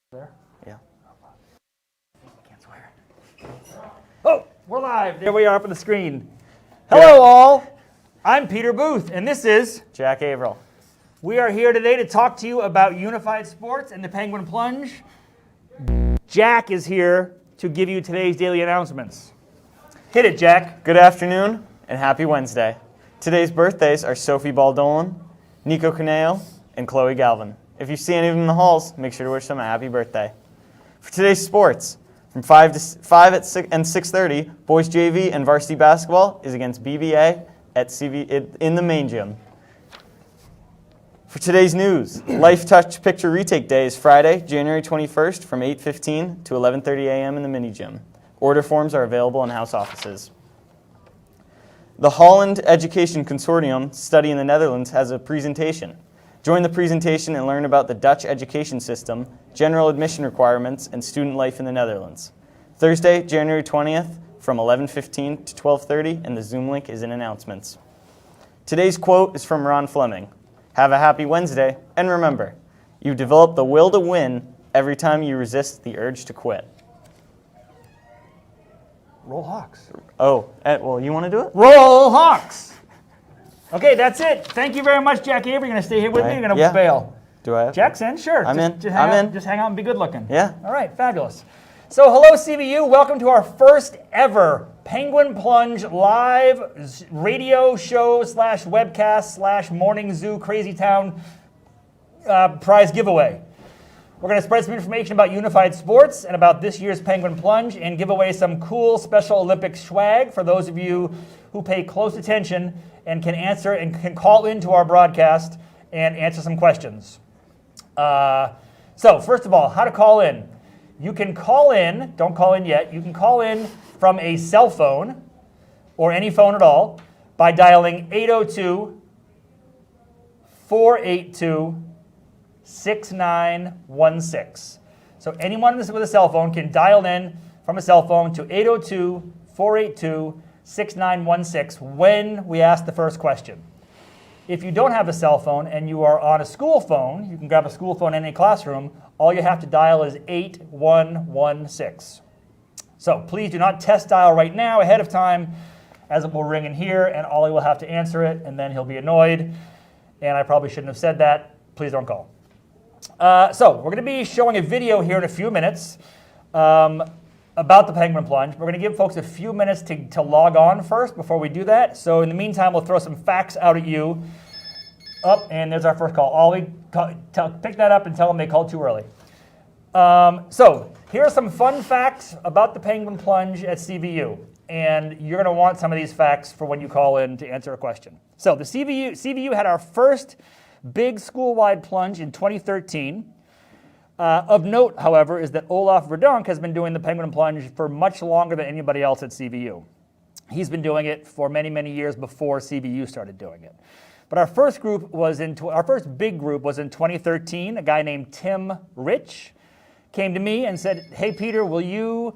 There? Yeah. Can't swear. Oh, we're live. There we are up on the screen. Hello, all. I'm Peter Booth, and this is Jack Averill. We are here today to talk to you about Unified Sports and the Penguin Plunge. Jack is here to give you today's daily announcements. Hit it, Jack. Good afternoon and happy Wednesday. Today's birthdays are Sophie Baldolan, Nico Caneo, and Chloe Galvin. If you see any of them in the halls, make sure to wish them a happy birthday. For today's sports, from 5 and 6:30, boys JV and varsity basketball is against BBA at in the main gym. For today's news, Life Touch Picture Retake Day is Friday, January 21st from 8:15 to 11:30 a.m. in the mini gym. Order forms are available in house offices. The Holland Education Consortium study in the Netherlands has a presentation. Join the presentation and learn about the Dutch education system, general admission requirements, and student life in the Netherlands. Thursday, January 20th from 11:15 to 12:30, and the Zoom link is in announcements. Today's quote is from Ron Fleming. Have a happy Wednesday, and remember, you develop the will to win every time you resist the urge to quit. Roll Hawks. Oh, well, you want to do it? Roll Hawks. Okay, that's it. Thank you very much, Jack Avery. You're going to stay here with me? You're going to bail? Do I have Jack's in? Sure. I'm in. Just hang out and be good looking. Yeah. All right, fabulous. So hello, CVU. Welcome to our first ever Penguin Plunge live radio show / webcast / morning zoo crazy town prize giveaway. We're going to spread some information about Unified Sports and about this year's Penguin Plunge and give away some cool Special Olympics swag for those of you who pay close attention and can answer and can call into our broadcast and answer some questions. So first of all, how to call in. You can call in, don't call in yet, you can call in from a cell phone or any phone at all by dialing 802-482-6916. So anyone with a cell phone can dial in from a cell phone to 802-482-6916 when we ask the first question. If you don't have a cell phone and you are on a school phone, you can grab a school phone in any classroom, all you have to dial is 8116. So please do not test dial right now ahead of time, as it will ring in here and Ollie will have to answer it and then he'll be annoyed. And I probably shouldn't have said that. Please don't call. So we're going to be showing a video here in a few minutes about the Penguin Plunge. We're going to give folks a few minutes to log on first before we do that. So in the meantime, we'll throw some facts out at you. And there's our first call. Ollie, pick that up and tell them they called too early. So here are some fun facts about the Penguin Plunge at CVU. And you're going to want some of these facts for when you call in to answer a question. So the CVU had our first big school-wide plunge in 2013. Of note, however, is that Olaf Verdonk has been doing the Penguin Plunge for much longer than anybody else at CVU. He's been doing it for many, many years before CVU started doing it. But our first big group was in 2013. A guy named Tim Rich came to me and said, "Hey, Peter, will you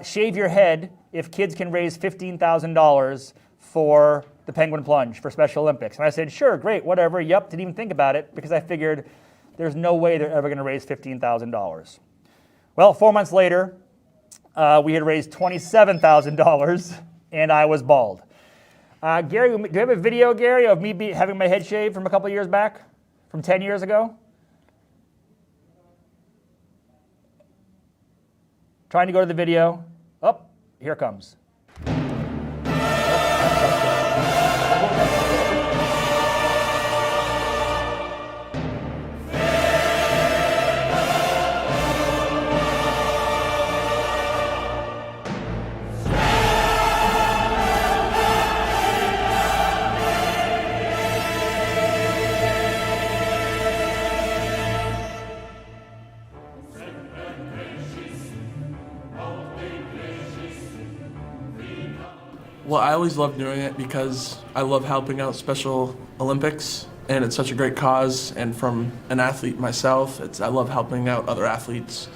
shave your head if kids can raise $15,000 for the Penguin Plunge for Special Olympics?" And I said, "Sure, great, whatever." Yep, didn't even think about it because I figured there's no way they're ever going to raise $15,000. Well, 4 months later, we had raised $27,000, and I was bald. Gary, do you have a video, Gary, of me having my head shaved from a couple years back, from 10 years ago? Trying to go to the video. Oh, here it comes. Well, I always love doing it because I love helping out Special Olympics, and it's such a great cause. And from an athlete myself, I love helping out other athletes.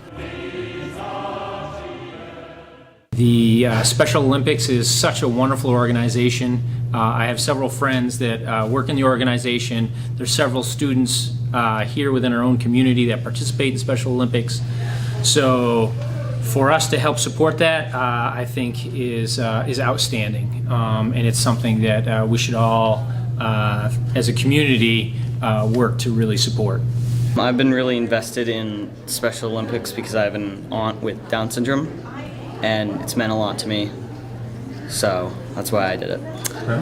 The The Special Olympics is such a wonderful organization. I have several friends that work in the organization. There's several students here within our own community that participate in Special Olympics. So for us to help support that, I think is outstanding. And it's something that we should all, as a community, work to really support. I've been really invested in Special Olympics because I have an aunt with Down syndrome, and it's meant a lot to me. So that's why I did it.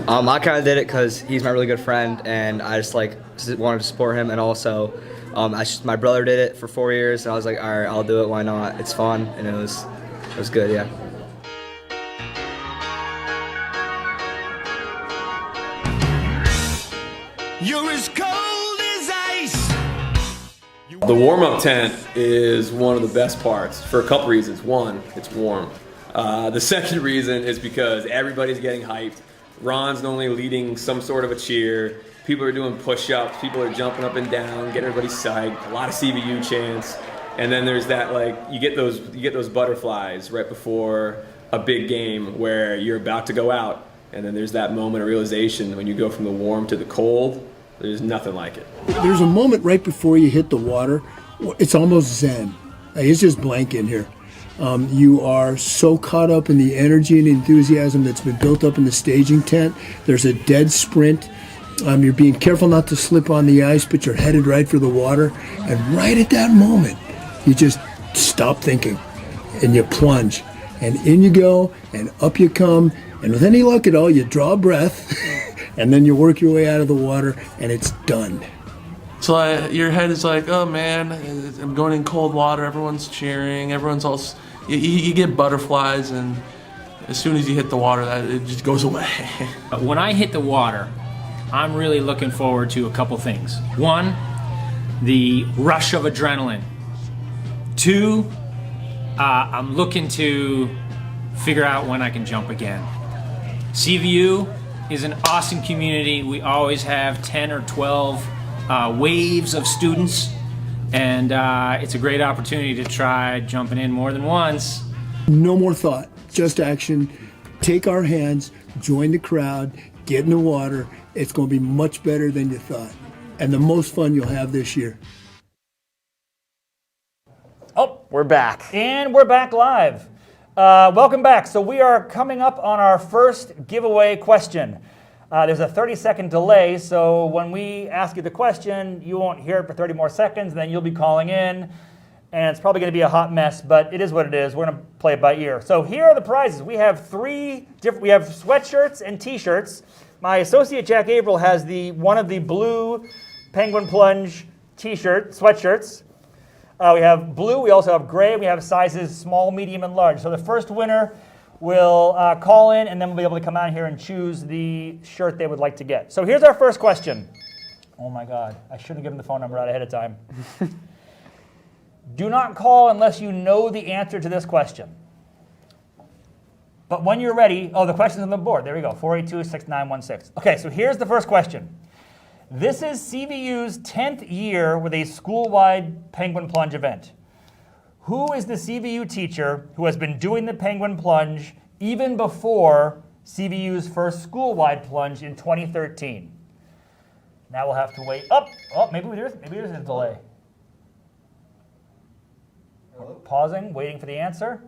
I kind of did it because he's my really good friend, and I just wanted to support him. And also, my brother did it for 4 years, and I was like, all right, I'll do it. Why not? It's fun, and it was good. Yeah. You're as cold as ice. The warm-up tent is one of the best parts for a couple reasons. One, it's warm. The second reason is because everybody's getting hyped. Ron's normally leading some sort of a cheer. People are doing push-ups. People are jumping up and down, getting everybody psyched. A lot of CVU chants. And then there's that, like, you get those butterflies right before a big game where you're about to go out. And then there's that moment of realization when you go from the warm to the cold. There's nothing like it. There's a moment right before you hit the water. It's almost zen. It's just blank in here. You are so caught up in the energy and enthusiasm that's been built up in the staging tent. There's a dead sprint. You're being careful not to slip on the ice, but you're headed right for the water. And right at that moment, you just stop thinking and you plunge. And in you go, and up you come. And with any luck at all, you draw a breath, and then you work your way out of the water, and it's done. So your head is like, oh man, I'm going in cold water. Everyone's cheering. Everyone's all. You get butterflies, and as soon as you hit the water, it just goes away. When I hit the water, I'm really looking forward to a couple things. One, the rush of adrenaline. Two, I'm looking to figure out when I can jump again. CVU is an awesome community. We always have 10 or 12 waves of students, and it's a great opportunity to try jumping in more than once. No more thought, just action. Take our hands, join the crowd, get in the water. It's going to be much better than you thought, and the most fun you'll have this year. Oh, We're back. and we're back live. Welcome back. So we are coming up on our first giveaway question. There's a 30-second delay, so when we ask you the question, you won't hear it for 30 more seconds, then you'll be calling in, and it's probably going to be a hot mess, but it is what it is. We're going to play it by ear. So here are the prizes. We have we have sweatshirts and T-shirts. My associate Jack Averill has one of the blue Penguin Plunge sweatshirts. We have blue, we also have gray, we have sizes small, medium, and large. So the first winner will call in, and then we'll be able to come out here and choose the shirt they would like to get. So here's our first question. Oh my God, I shouldn't have given the phone number out ahead of time. Do not call unless you know the answer to this question. But when you're ready, the question's on the board. There we go, 482-6916. Okay, so here's the first question. This is CVU's 10th year with a school-wide Penguin Plunge event. Who is the CVU teacher who has been doing the Penguin Plunge even before CVU's first school-wide plunge in 2013? Now we'll have to wait. Maybe there's a delay. Pausing, waiting for the answer.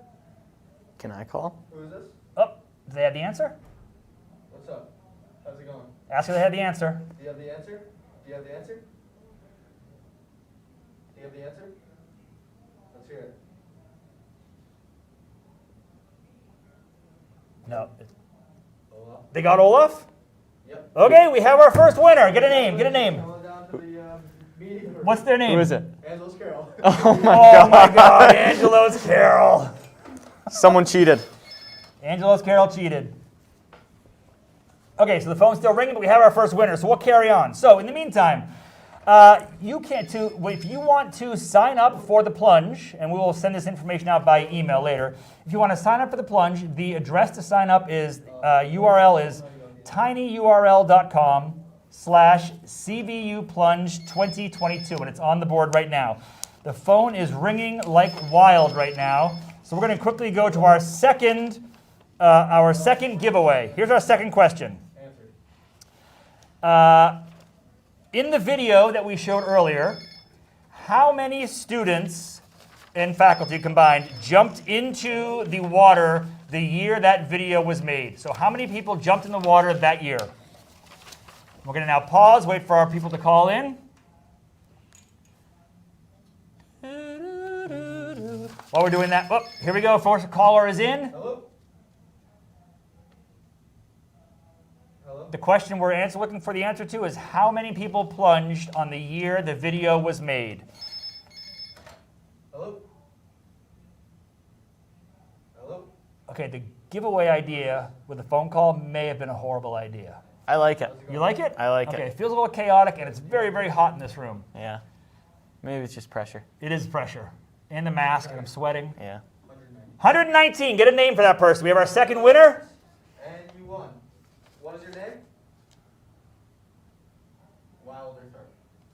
Can I call? Who is this? Do they have the answer? What's up? How's it going? Ask if they have the answer. Do you have the answer? Do you have the answer? Do you have the answer? Let's hear it. No. Olaf? They got Olaf? Yep. Okay, we have our first winner. Get a name. Get a name. Going down to the meeting. What's their name? Who is it? Angelo's Carol. Oh my Oh my God, Angelo's Carol. Someone cheated. Angelo's Carol cheated. Okay, so the phone's still ringing, but we have our first winner, so we'll carry on. So in the meantime, if you want to sign up for the plunge, and we will send this information out by email later. If you want to sign up for the plunge, the address to sign up is URL is tinyurl.com/CVU Plunge 2022, and it's on the board right now. The phone is ringing like wild right now. So we're going to quickly go to our second giveaway. Here's our second question. In the video that we showed earlier, how many students and faculty combined jumped into the water the year that video was made? So how many people jumped in the water that year? We're going to now pause, wait for our people to call in. While we're doing that, oh, here we go. First caller is in. Hello? Hello? The question we're looking for the answer to is how many people plunged on the year the video was made? Hello? Hello? Okay, the giveaway idea with a phone call may have been a horrible idea. I like it. You like it? I like Okay, it. it feels a little chaotic, and it's very, very hot in this room. Yeah. Maybe it's just pressure. It is pressure. And the mask, and I'm sweating. Yeah. 119, get a name for that person. We have our second winner. And you won. What is your name? Wilder Thurp.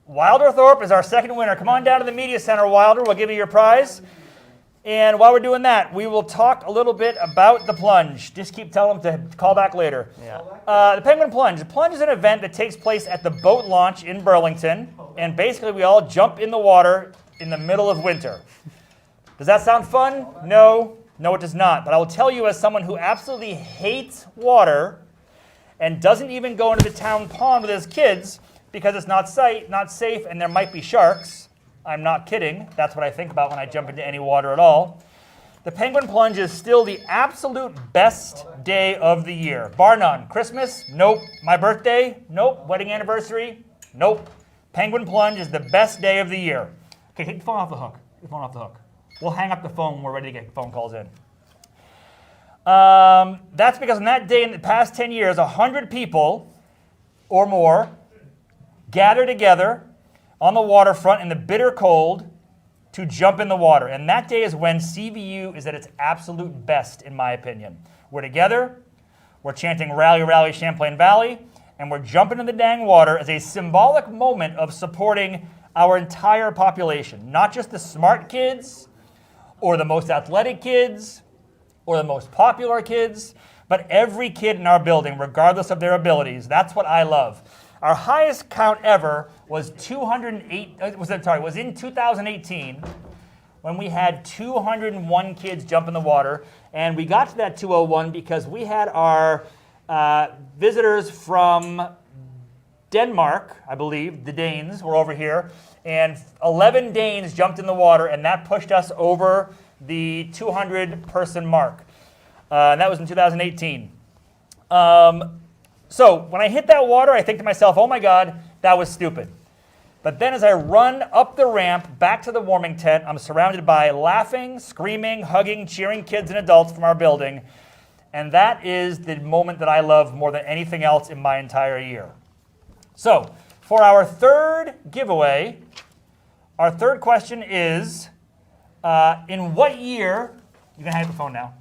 Wilder Thorpe is our second winner. Come on down to the Media Center, Wilder. We'll give you your prize. And while we're doing that, we will talk a little bit about the plunge. Just keep telling them to call back later. Yeah. The Penguin Plunge. The plunge is an event that takes place at the boat launch in Burlington. And basically, we all jump in the water in the middle of winter. Does that sound fun? No. No, it does not. But I will tell you, as someone who absolutely hates water and doesn't even go into the town pond with his kids because it's not safe and there might be sharks. I'm not kidding. That's what I think about when I jump into any water at all. The Penguin Plunge is still the absolute best day of the year. Bar none. Christmas? Nope. My birthday? Nope. Wedding anniversary? Nope. Penguin Plunge is the best day of the year. Okay, take the phone off the hook. Take the phone off the hook. We'll hang up the phone when we're ready to get phone calls in. That's because on that day in the past 10 years, 100 people or more gather together on the waterfront in the bitter cold to jump in the water. And that day is when CVU is at its absolute best, in my opinion. We're together, we're chanting Rally, Rally, Champlain Valley, and we're jumping in the dang water as a symbolic moment of supporting our entire population, not just the smart kids, or the most athletic kids, or the most popular kids, but every kid in our building, regardless of their abilities. That's what I love. Our highest count ever was was in 2018, when we had 201 kids jump in the water, and we got to that 201 because we had our visitors from Denmark, I believe, the Danes were over here, and 11 Danes jumped in the water, and that pushed us over the 200-person mark. And that was in 2018. So when I hit that water, I think to myself, oh my God, that was stupid. But then as I run up the ramp back to the warming tent, I'm surrounded by laughing, screaming, hugging, cheering kids and adults from our building. And that is the moment that I love more than anything else in my entire year. So for our third giveaway, our third question is, in what year, you can have your phone now,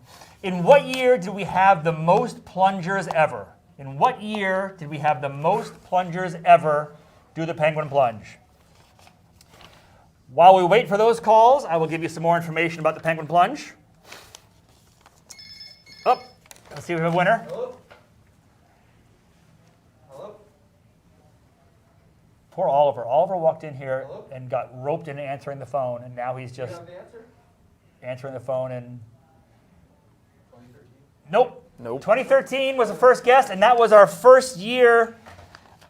in what year did we have the most plungers ever? In what year did we have the most plungers ever do the Penguin Plunge? While we wait for those calls, I will give you some more information about the Penguin Plunge. Oh, let's see if we have a winner. Hello? Hello? Poor Oliver. Oliver walked in here Hello? and got roped into answering the phone, and now he's Do you just have the answer? answering the phone and 2013. nope. Nope. 2013 was the first guess, and that was our first year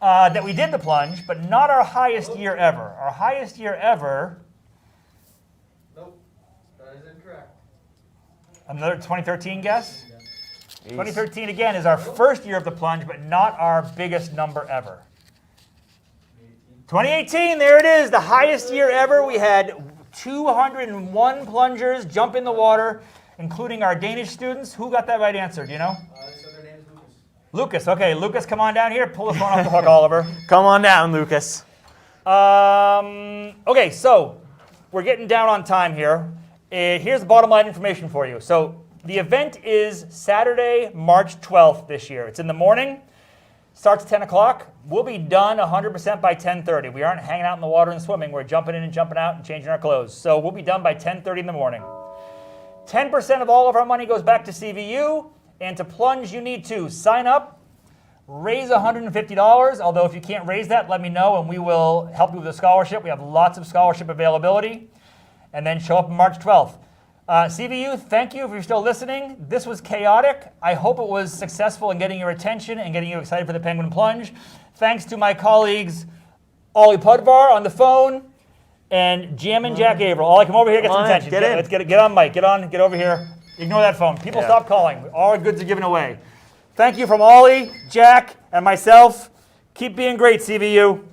that we did the plunge, but not our highest year ever. Our highest year ever, Nope. That is incorrect. another 2013 guess? 2013, again, is our first year of the plunge, but not our biggest number ever. 2018, there it is, the highest year ever. We had 201 plungers jump in the water, including our Danish students. Who got that right answer? Do you know? So their name is Lucas. Lucas. Okay, Lucas, come on down here. Pull the phone off the hook, Oliver. Come on down, Lucas. Okay, so we're getting down on time here. Here's the bottom line information for you. So the event is Saturday, March 12th this year. It's in the morning. Starts 10 o'clock. We'll be done 100% by 10:30. We aren't hanging out in the water and swimming. We're jumping in and jumping out and changing our clothes. So we'll be done by 10:30 in the morning. 10% of all of our money goes back to CVU, and to plunge, you need to sign up, raise $150. Although if you can't raise that, let me know, and we will help you with a scholarship. We have lots of scholarship availability. And then show up on March 12th. CVU, thank you if you're still listening. This was chaotic. I hope it was successful in getting your attention and getting you excited for the Penguin Plunge. Thanks to my colleagues, Ollie Pudvar on the phone, and Jammin' Jack Averill. Ollie, come over here, get some attention. Get in. Let's get on mic. Get over here. Ignore that phone. People stop calling. All our goods are given away. Thank you from Ollie, Jack, and myself. Keep being great, CVU.